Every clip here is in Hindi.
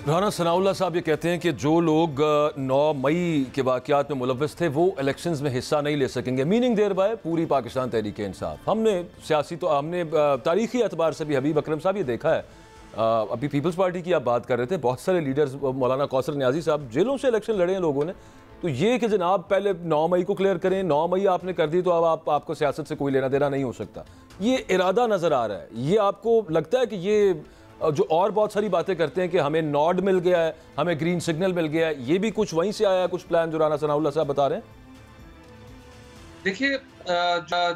राना सनाउल्लाह साहब ये कहते हैं कि जो लोग 9 मई के वाक़यात में मुलव्वस थे वो इलेक्शंस में हिस्सा नहीं ले सकेंगे। मीनिंग देयर बाय पूरी पाकिस्तान तहरीक इंसाफ। हमने तारीख़ी एतबार से भी हबीब अकरम साहब ये देखा है। अभी पीपल्स पार्टी की आप बात कर रहे थे, बहुत सारे लीडर्स, मौलाना कौसर न्याजी साहब, जेलों से इलेक्शन लड़े हैं लोगों ने। तो ये कि जनाब पहले 9 मई को क्लियर करें, 9 मई आपने कर दी तो अब आपको सियासत से कोई लेना देना नहीं हो सकता, ये इरादा नज़र आ रहा है। ये आपको लगता है कि ये जो और बहुत सारी बातें करते हैं कि हमें नॉड मिल गया है, हमें ग्रीन सिग्नल मिल गया है, ये भी कुछ वहीं से आया है, कुछ प्लान जो राना सनाउल्लाह साहब बता रहे हैं? देखिए,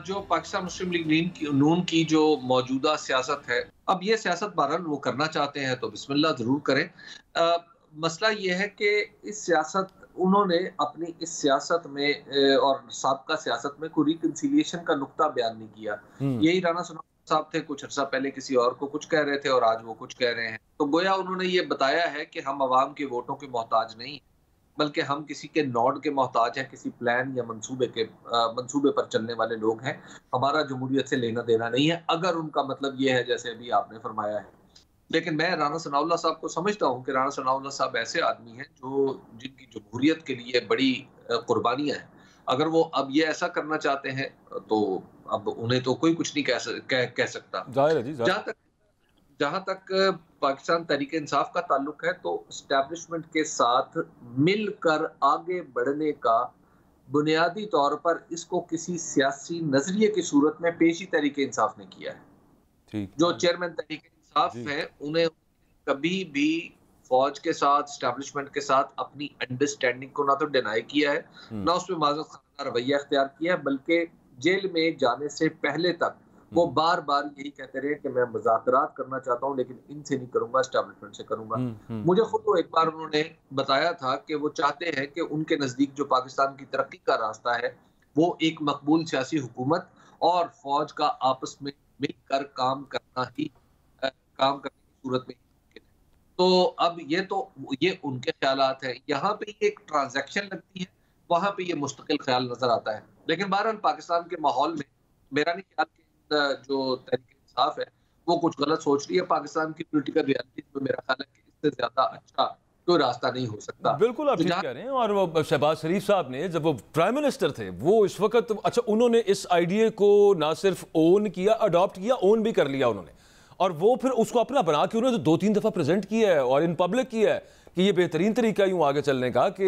जो पाकिस्तान मुस्लिम लीग नून की जो मौजूदा सियासत है, अब ये सियासत बहरहाल वो करना चाहते हैं तो बिस्मिल्लाह जरूर करें। मसला ये है कि इस सियासत उन्होंने अपनी इस सियासत में और साबका सियासत में कोई रिकंसिलिएशन का नुक्ता बयान नहीं किया। यही राना सनाउल्लाह साहब थे, कुछ अर्सा पहले किसी और को कुछ कह रहे थे और आज वो कुछ कह रहे हैं। तो गोया उन्होंने ये बताया है कि हम अवाम के वोटों के मोहताज नहीं, बल्कि हम किसी के नॉड के मोहताज हैं, किसी प्लान या मंसूबे पर चलने वाले लोग हैं। हमारा जमहूरियत से लेना देना नहीं है, अगर उनका मतलब ये है जैसे अभी आपने फरमाया है। लेकिन मैं राना सनाउल्लाह साहब को समझता हूँ कि राना सनाउल्लाह साहब ऐसे आदमी हैं जिनकी जमहूरियत के लिए बड़ी कुर्बानियां हैं। अगर वो अब ये ऐसा करना चाहते हैं तो अब उन्हें तो कोई कुछ नहीं कह सकता। जाहिर है जी, जहां तक पाकिस्तान तहरीक इंसाफ का ताल्लुक है, तो एस्टैब्लिशमेंट के साथ मिलकर आगे बढ़ने का बुनियादी तौर पर इसको किसी सियासी नजरिए की सूरत में पेश ही तहरीक इंसाफ ने किया है। ठीक। जो चेयरमैन तहरीक इंसाफ है, उन्हें कभी भी फौज के साथ, एस्टैब्लिशमेंट के साथ अपनी अंडरस्टैंडिंग को ना तो डिनाई किया है, ना उसमें माजरत खाना रवैया इख्तियार किया है, बल्कि जेल में जाने से पहले तक वो बार बार यही कहते रहे कि मैं मुज़ाकरात करना चाहता हूं, लेकिन इनसे नहीं करूंगा, एस्टैब्लिशमेंट से करूंगा। मुझे खुद तो एक बार उन्होंने बताया था कि वो चाहते हैं कि उनके नजदीक जो पाकिस्तान की तरक्की का रास्ता है वो एक मकबूल सियासी हुकूमत और फौज का आपस में मिलकर काम करने की सूरत में मुमकिन है। तो अब ये उनके ख्यालात हैं। यहाँ पे एक ट्रांजैक्शन लगती है, वहां पे ये मुस्तकिल ख्याल नजर आता है। लेकिन बहरहाल पाकिस्तान के माहौल में मेरा नहीं ख्याल कि जो तहरीक इंसाफ है वो कुछ गलत सोच रही है। पाकिस्तान की पॉलिटिकल रियलिटी में मेरा ख्याल है कि इससे ज्यादा अच्छा कोई रास्ता नहीं हो सकता। बिल्कुल आप ठीक कह रहे हैं। और वो शहबाज शरीफ साहब ने जब वो प्राइम मिनिस्टर थे, वो इस वक्त अच्छा उन्होंने इस आइडिया को ना सिर्फ ओन किया, अडॉप्ट किया, ओन भी कर लिया उन्होंने, और वो फिर उसको अपना बना के उन्होंने 2-3 दफा प्रेजेंट किया है और इन पब्लिक किया है कि ये बेहतरीन तरीका यूं आगे चलने का, कि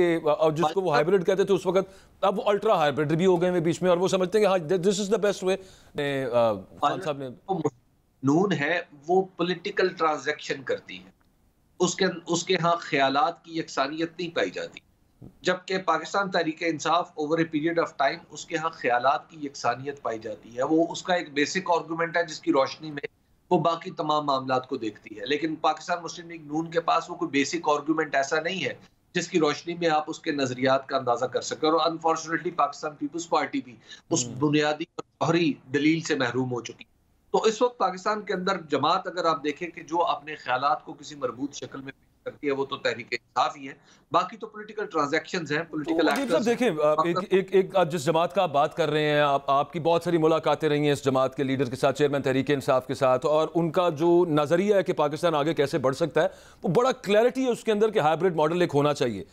जिसको वो हाइब्रिड कहते थे उस वक्त, अब वो अल्ट्रा हाइब्रिड भी हो गए हैं बीच में, और वो समझते हैं कि हाँ this is the best way. Khan साहब ने नून है वो पॉलिटिकल ट्रांजैक्शन करती है, उसके यहाँ ख्यालात की यकसानियत नहीं पाई जाती, जबकि Pakistan Tehreek Insaf over a period of time उसके यहाँ ख्यालात की यकसानियत पाई जाती है। वो उसका एक बेसिक आर्गूमेंट है जिसकी रोशनी में वो बाकी तमाम मामलात को देखती है। लेकिन पाकिस्तान मुस्लिम लीग नून के पास वो कोई बेसिक आर्गूमेंट ऐसा नहीं है जिसकी रोशनी में आप उसके नजरियात का अंदाजा कर सके। और अनफॉर्चुनेटली पाकिस्तान पीपल्स पार्टी भी उस बुनियादी और जौहरी दलील से महरूम हो चुकी। तो इस वक्त पाकिस्तान के अंदर जमात अगर आप देखें कि जो अपने ख्यालात को किसी मरबूत शक्ल में पेश करती है वो तो तहरीक इंसाफ ही है, बाकी तो पॉलिटिकल ट्रांजैक्शंस हैं, पॉलिटिकल एक्टर्स। देखें, एक जिस जमात का आप बात कर रहे हैं, आपकी बहुत सारी मुलाकातें रही हैं इस जमात के लीडर के साथ, चेयरमैन तहरीक इंसाफ के साथ, और उनका जो नजरिया है कि पाकिस्तान आगे कैसे बढ़ सकता है वो बड़ा क्लैरिटी है उसके अंदर कि हाइब्रिड मॉडल एक होना चाहिए।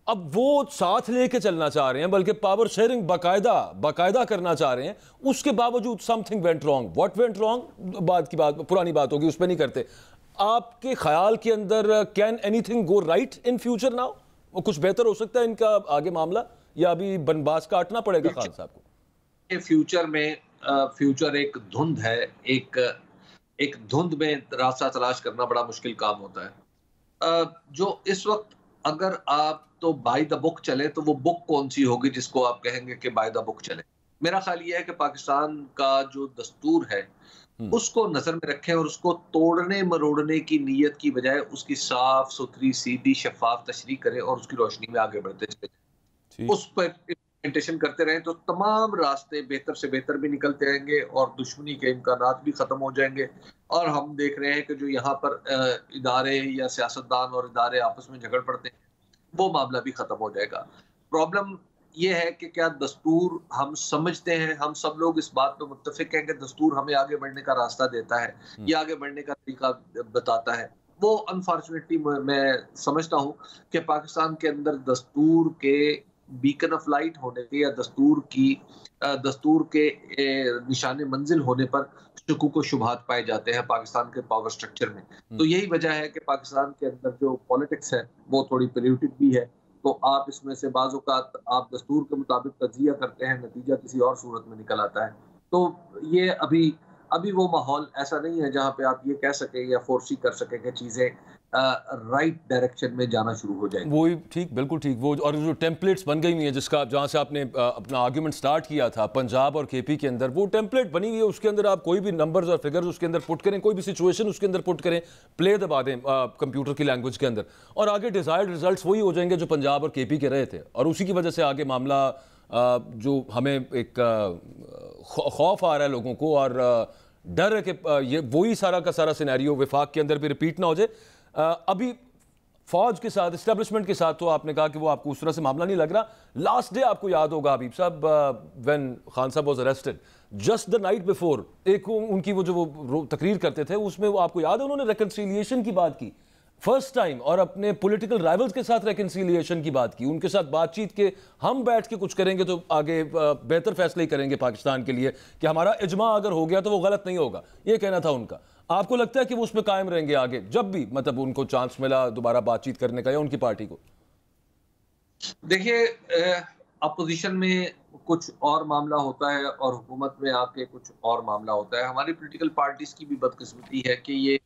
अब वो साथ लेके चलना चाह रहे हैं, बल्कि पावर शेयरिंग बाकायदा करना चाह रहे हैं। उसके बावजूद something went wrong. What went wrong बाद की बात, पुरानी बात होगी, उस पर नहीं करते। आपके ख्याल के अंदर can anything go right in future now? वो कुछ बेहतर हो सकता है इनका आगे मामला, या अभी बनबास काटना पड़ेगा खान साहब को? फ्यूचर एक धुंध है, एक धुंध में रास्ता तलाश करना बड़ा मुश्किल काम होता है। जो इस वक्त अगर आप तो बाय द बुक चले तो वो बुक कौन सी होगी जिसको आप कहेंगे कि बाय द बुक चले? मेरा ख्याल ये है कि पाकिस्तान का जो दस्तूर है उसको नजर में रखें और उसको तोड़ने मरोड़ने की नीयत की बजाय उसकी साफ सुथरी सीधी शफाफ तशरीह करें और उसकी रोशनी में आगे बढ़ते चले जाएं। उस पर इम्प्लीमेंटेशन करते रहें तो तमाम रास्ते बेहतर से बेहतर भी निकलते रहेंगे और दुश्मनी के इम्कानात भी खत्म हो जाएंगे। और हम देख रहे हैं कि जो यहाँ पर इदारे या सियासतदान और इदारे आपस में झगड़ पड़ते हैं वो मामला भी खत्म हो जाएगा। प्रॉब्लम ये है कि क्या दस्तूर हम समझते हैं, हम सब लोग इस बात पे मुत्तफिक हैं कि दस्तूर हमें आगे बढ़ने का रास्ता देता है या आगे बढ़ने का तरीका बताता है। वो अनफॉर्चुनेटली मैं समझता हूँ कि पाकिस्तान के अंदर दस्तूर के बीकन ऑफ लाइट होने के या दस्तूर के निशाने मंजिल होने पर शुकूक व शुबहात पाए जाते हैं पाकिस्तान के पावर स्ट्रक्चर में। तो यही वजह है कि पाकिस्तान के अंदर जो पॉलिटिक्स है वो थोड़ी पोल्यूटेड भी है। तो आप इसमें से बाज़ औक़ात आप दस्तूर के मुताबिक तज्ज़िया करते हैं, नतीजा किसी और सूरत में निकल आता है। तो ये अभी वो माहौल ऐसा नहीं है जहाँ पे आप ये कह सकें या फोर्सी कर सकें कि चीज़ें राइट डायरेक्शन में जाना शुरू हो जाएंगी। वही ठीक, बिल्कुल ठीक। वो और जो टेम्पलेट्स बन गई हुई हैं, जिसका जहाँ से आपने अपना आर्ग्यूमेंट स्टार्ट किया था, पंजाब और केपी के अंदर वो टेम्पलेट बनी हुई है। उसके अंदर आप कोई भी नंबर्स और फिगर्स उसके अंदर पुट करें, कोई भी सिचुएशन उसके अंदर पुट करें, प्ले दबा दें कंप्यूटर की लैंग्वेज के अंदर, और आगे डिजायर्ड रिजल्ट्स वही हो जाएंगे जो पंजाब और केपी के रहे थे। और उसी की वजह से आगे मामला जो हमें एक खौफ आ रहा है लोगों को, और डर है कि ये वही सारा का सारा सिनेरियो विफाक के अंदर भी रिपीट ना हो जाए। अभी फौज के साथ, इस्टेब्लिशमेंट के साथ, तो आपने कहा कि वो आपको उस तरह से मामला नहीं लग रहा। लास्ट डे आपको याद होगा हबीब साहब, व्हेन खान साहब was arrested, just the night before, एक उनकी वो तकरीर करते थे, उसमें वो आपको याद है उन्होंने रिकंसिलिएशन की बात की फर्स्ट टाइम, और अपने पॉलिटिकल राइवल्स के साथ रिकंसिलिएशन की बात की, उनके साथ बातचीत के हम बैठ के कुछ करेंगे तो आगे बेहतर फैसले ही करेंगे पाकिस्तान के लिए, कि हमारा इजमा अगर हो गया तो वो गलत नहीं होगा, ये कहना था उनका। आपको लगता है कि वो उस पर कायम रहेंगे आगे, जब भी मतलब उनको चांस मिला दोबारा बातचीत करने का, या उनकी पार्टी को? देखिए, अपोजिशन में कुछ और मामला होता है और हुकूमत में आके कुछ और मामला होता है। हमारी पॉलिटिकल पार्टीज की भी बदकिस्मती है कि ये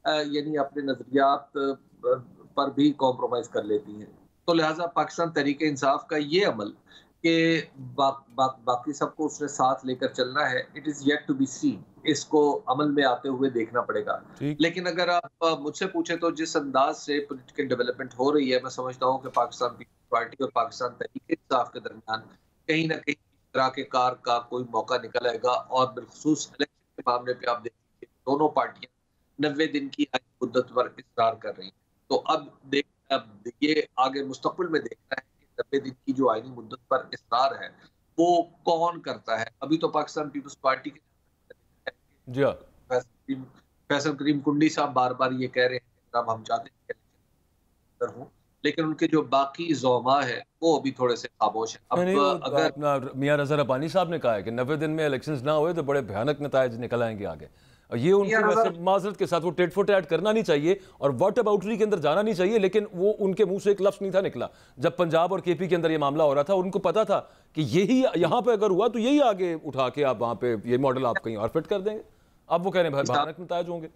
यानी अपने नजरियात पर भी कॉम्प्रोमाइज कर लेती हैं। तो लिहाजा पाकिस्तान तहरीक इंसाफ का ये अमल कि बाकी सबको उसने साथ लेकर चलना है, it is yet to be seen. इसको अमल में आते हुए देखना पड़ेगा। लेकिन अगर आप मुझसे पूछे तो जिस अंदाज से पॉलिटिकल डेवलपमेंट हो रही है, मैं समझता हूँ कि पाकिस्तान पीपल्स पार्टी और पाकिस्तान तहरीक इंसाफ के दरमियान कहीं ना कहीं इस तरह के कार का कोई मौका निकल आएगा। और बिलखुसूस इलेक्शन के मामले पे आप देखिए, दोनों पार्टियां 90 दिन की मुद्दत पर इसरार कर रही हैं। तो अब ये आगे मुस्तकबिल में देखना है कि 90 दिन की जो आईनी मुद्दत पर इसरार है वो कौन करता है। अभी तो पाकिस्तान पीपल्स पार्टी के जी हाँ, फैसल करीम कुंडी साहब बार बार ये कह रहे हैं अब हम चाहते हैं कि हूँ, लेकिन उनके जो बाकी ज़ोमा है वो अभी थोड़े से खामोश है। अब अगर अपना मियां रज़ा रब्बानी साहब ने कहा है कि 90 दिन में इलेक्शंस ना हुए तो बड़े भयानक नतायज निकल आएंगे आगे, और ये उनको वैसे माजरत के साथ वो टेट फॉर टैट करना नहीं चाहिए और व्हाट अबाउटरी के अंदर जाना नहीं चाहिए, लेकिन वो उनके मुंह से एक लफ्ज़ नहीं था निकला जब पंजाब और केपी के अंदर ये मामला हो रहा था। उनको पता था कि यही यहाँ पे अगर हुआ तो यही आगे उठा के आप वहाँ पे ये मॉडल आप कहीं और फिट कर देंगे। अब वो कह रहे हैं भयानक नतायज होंगे।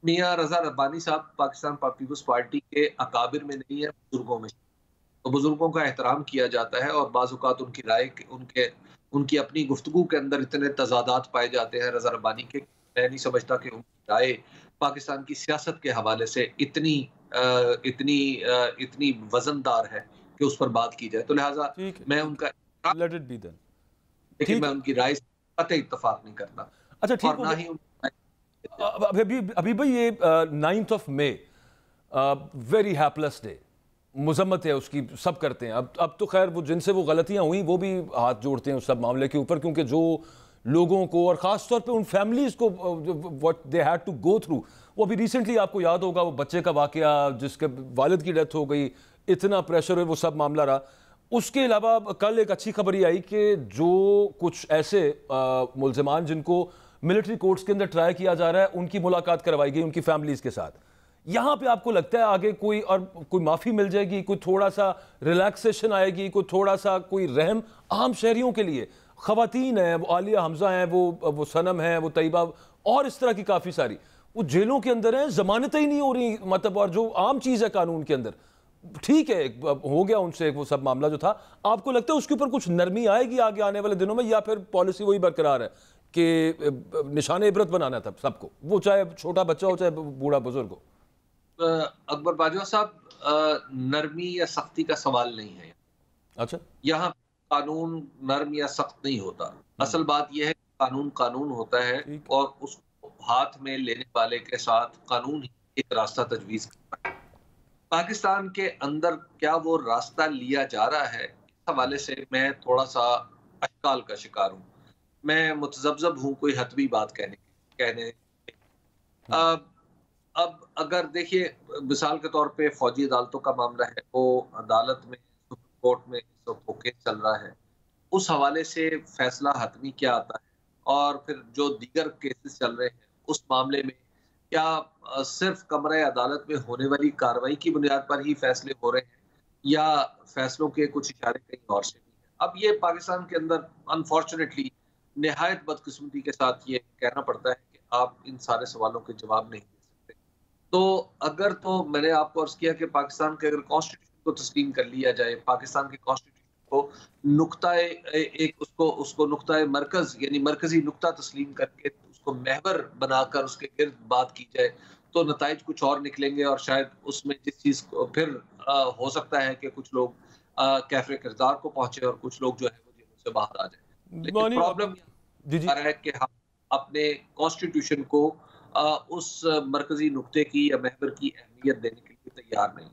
मियां रज़ा रब्बानी साहब पाकिस्तान पीपल्स पार्टी के अकाबिर में नहीं है, बुजुर्गों में। तो बुजुर्गों का एहतराम किया जाता है और बाज़ औक़ात उनकी राय उनकी अपनी गुफ्तगू के अंदर इतने तज़ादात पाए जाते हैं रज़ा रब्बानी के। मैं नहीं समझता कि उनकी राय पाकिस्तान की सियासत के हवाले से इतनी वजनदार है कि उस पर बात की जाए। तो लिहाजा मैं उनका लेट इट बी देन, लेकिन मैं उनकी राय से कतई इत्तफाक नहीं करता। अच्छा ठीक और ना ही अभी भाई ये 9th of May very hapless day, मजम्मत है उसकी, सब करते हैं। अब तो खैर वो जिनसे वो गलतियां हुई वो भी हाथ जोड़ते हैं उस सब मामले के ऊपर, क्योंकि जो लोगों को और ख़ास तौर पे उन फैमिलीज़ को what they had to go through, वो अभी रिसेंटली आपको याद होगा वो बच्चे का वाकया जिसके वालिद की डेथ हो गई, इतना प्रेशर है, वो सब मामला रहा। उसके अलावा कल एक अच्छी खबर ये आई कि जो कुछ ऐसे मुल्ज़िमान जिनको मिलिट्री कोर्ट्स के अंदर ट्राई किया जा रहा है, उनकी मुलाकात करवाई गई उनकी फैमिलीज़ के साथ। यहाँ पे आपको लगता है आगे कोई माफ़ी मिल जाएगी, कोई थोड़ा सा रिलैक्सेशन आएगी, कोई थोड़ा सा कोई रहम आम शहरियों के लिए? ख़वातीन हैं, वो आलिया हमजा हैं, वो सनम हैं, वो तैयबा, और इस तरह की काफ़ी सारी वो जेलों के अंदर हैं, ज़मानतें ही नहीं हो रही, मतलब, और जो आम चीज़ है कानून के अंदर, ठीक है हो गया उनसे वो सब मामला जो था। आपको लगता है उसके ऊपर कुछ नरमी आएगी आगे आने वाले दिनों में, या फिर पॉलिसी वही बरकरार है कि निशान इबरत बनाना था सबको, वो चाहे छोटा बच्चा हो चाहे बूढ़ा बुजुर्ग हो? अकबर बाजवा साहब, नरमी या सख्ती का सवाल नहीं है। अच्छा, यहाँ कानून नर्म या सख्त नहीं होता। असल बात यह है कि कानून कानून होता है और उसको हाथ में लेने वाले के साथ कानून ही एक रास्ता तजवीज करता है। पाकिस्तान के अंदर क्या वो रास्ता लिया जा रहा है, इस हवाले से मैं थोड़ा सा अशकाल का शिकार हूँ। मैं मुतज़ब्ज़ब हूँ कोई हतवी बात कहने अब अगर देखिए मिसाल के तौर पे फौजी अदालतों का मामला है, वो अदालत में सुप्रीम कोर्ट में इस वक्त वो केस चल रहा है, उस हवाले से फैसला हतमी क्या आता है और फिर जो दीगर केसेस चल रहे हैं उस मामले में क्या सिर्फ कमरे अदालत में होने वाली कार्रवाई की बुनियाद पर ही फैसले हो रहे हैं या फैसलों के कुछ इशारे कहीं और से भी हैं। अब ये पाकिस्तान के अंदर अनफॉर्चुनेटली निहायत बदकिस्मती के साथ ये कहना पड़ता है कि आप इन सारे सवालों के जवाब नहीं दे सकते। तो अगर तो मैंने आपको अर्ज किया कि पाकिस्तान के अगर कॉन्स्टिट्यूशन को तस्लीम कर लिया जाए, पाकिस्तान के कॉन्स्टिट्यूशन को नुक्ताए एक उसको उसको नुक्ताए मरकज यानी मरकजी नुक्ता तस्लीम करके उसको महवर बनाकर उसके गिर्द बात की जाए, तो नताइज कुछ और निकलेंगे और शायद उसमें जिस चीज़ को फिर हो सकता है कि कुछ लोग कैफ़े किरदार को पहुँचे और कुछ लोग जो है वो जेलों से बाहर आ जाए। लेकिन मानी प्रॉब्लम जी जी आ रहा है कि हम अपने कॉन्स्टिट्यूशन को उस मरकजी नुक्ते की या महवर की अहमियत देने के लिए तैयार नहीं।